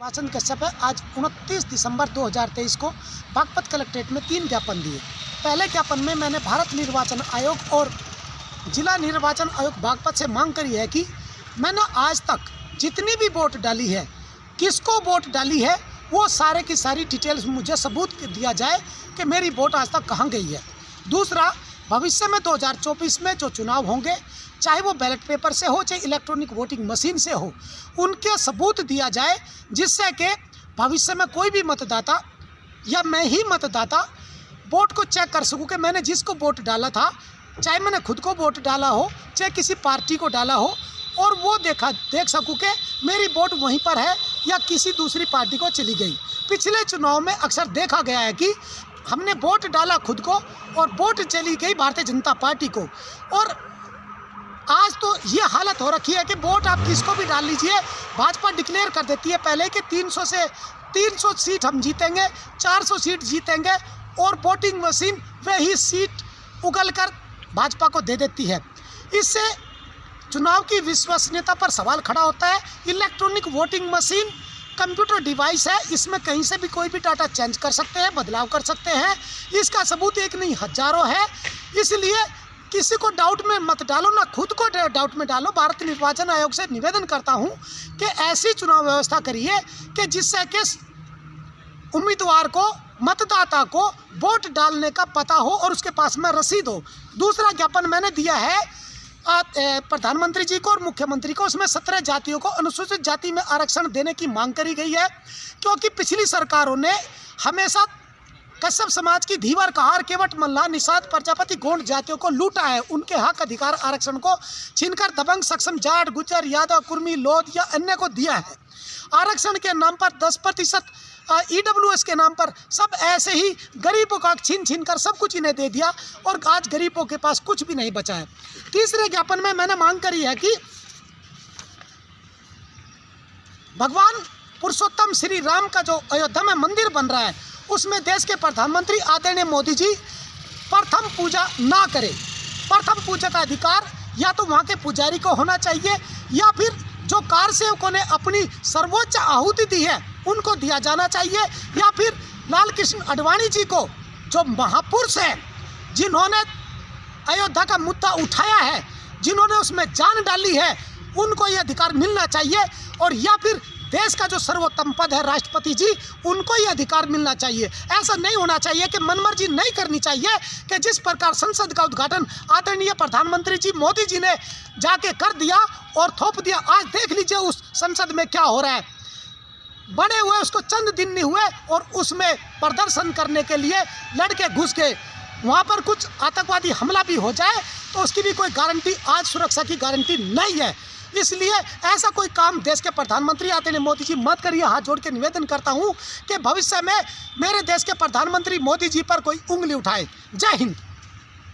निर्वाचन कश्यप है। आज 29 दिसंबर 2023 को बागपत कलेक्ट्रेट में 3 ज्ञापन दिए। पहले ज्ञापन में मैंने भारत निर्वाचन आयोग और जिला निर्वाचन आयोग बागपत से मांग करी है कि मैंने आज तक जितनी भी वोट डाली है, किसको वोट डाली है, वो सारे की सारी डिटेल्स मुझे सबूत दिया जाए कि मेरी वोट आज तक कहाँ गई है। दूसरा, भविष्य में 2024 में जो चुनाव होंगे, चाहे वो बैलेट पेपर से हो चाहे इलेक्ट्रॉनिक वोटिंग मशीन से हो, उनके सबूत दिया जाए, जिससे कि भविष्य में कोई भी मतदाता या मैं ही मतदाता वोट को चेक कर सकूं कि मैंने जिसको वोट डाला था, चाहे मैंने खुद को वोट डाला हो चाहे किसी पार्टी को डाला हो, और वो देख सकूं कि मेरी वोट वहीं पर है या किसी दूसरी पार्टी को चली गई। पिछले चुनाव में अक्सर देखा गया है कि हमने वोट डाला खुद को और वोट चली गई भारतीय जनता पार्टी को। और आज तो ये हालत हो रखी है कि वोट आप किसको भी डाल लीजिए, भाजपा डिक्लेयर कर देती है पहले कि 300 सीट हम जीतेंगे, 400 सीट जीतेंगे, और वोटिंग मशीन वही सीट उगल कर भाजपा को दे देती है। इससे चुनाव की विश्वसनीयता पर सवाल खड़ा होता है। Electronic voting machine computer device है, इसमें कहीं से भी कोई भी डाटा चेंज कर सकते हैं, बदलाव कर सकते हैं। इसका सबूत एक नहीं हजारों है। इसलिए किसी को डाउट में मत डालो, ना खुद को डाउट में डालो। भारत निर्वाचन आयोग से निवेदन करता हूं कि ऐसी चुनाव व्यवस्था करिए कि जिससे कि उम्मीदवार को, मतदाता को वोट डालने का पता हो और उसके पास में रसीद हो। दूसरा ज्ञापन मैंने दिया है प्रधानमंत्री जी को और मुख्यमंत्री को। उसमें 17 जातियों को अनुसूचित जाति में आरक्षण देने की मांग करी गई है, क्योंकि पिछली सरकारों ने हमेशा कश्यप समाज की धीवर कहार, केवट, मल्लाह, निषाद, प्रजापति, गोंड जातियों को लूटा है। उनके हक अधिकार आरक्षण को छीनकर दबंग, सक्षम, जाट, गुज्जर, यादव, कुर्मी, लोध या अन्य को दिया है। आरक्षण के नाम पर 10% EWS के नाम पर सब ऐसे ही गरीबों का छीन कर सब कुछ इन्हें दे दिया, और आज गरीबों के पास कुछ भी नहीं बचा है। तीसरे ज्ञापन में मैंने मांग करी है कि भगवान पुरुषोत्तम श्री राम का जो अयोध्या में मंदिर बन रहा है, उसमें देश के प्रधानमंत्री आदरणीय मोदी जी प्रथम पूजा ना करें। प्रथम पूजा का अधिकार या तो वहाँ के पुजारी को होना चाहिए, या फिर जो कार सेवकों ने अपनी सर्वोच्च आहुति दी है उनको दिया जाना चाहिए, या फिर लाल कृष्ण आडवाणी जी को, जो महापुरुष है, जिन्होंने अयोध्या का मुद्दा उठाया है, जिन्होंने उसमें जान डाली है, उनको ये अधिकार मिलना चाहिए। और या फिर देश का जो सर्वोत्तम पद है राष्ट्रपति जी, उनको ये अधिकार मिलना चाहिए। ऐसा नहीं होना चाहिए कि मनमर्जी नहीं करनी चाहिए कि जिस प्रकार संसद का उद्घाटन आदरणीय प्रधानमंत्री जी मोदी जी ने जाके कर दिया और थोप दिया। आज देख लीजिए उस संसद में क्या हो रहा है। बने हुए उसको चंद दिन नहीं हुए और उसमें प्रदर्शन करने के लिए लड़के घुस गए। वहाँ पर कुछ आतंकवादी हमला भी हो जाए तो उसकी भी कोई गारंटी, आज सुरक्षा की गारंटी नहीं है। इसलिए ऐसा कोई काम देश के प्रधानमंत्री आदरणीय मोदी जी मत करिए। हाथ जोड़ के निवेदन करता हूँ कि भविष्य में मेरे देश के प्रधानमंत्री मोदी जी पर कोई उंगली उठाए। जय हिंद।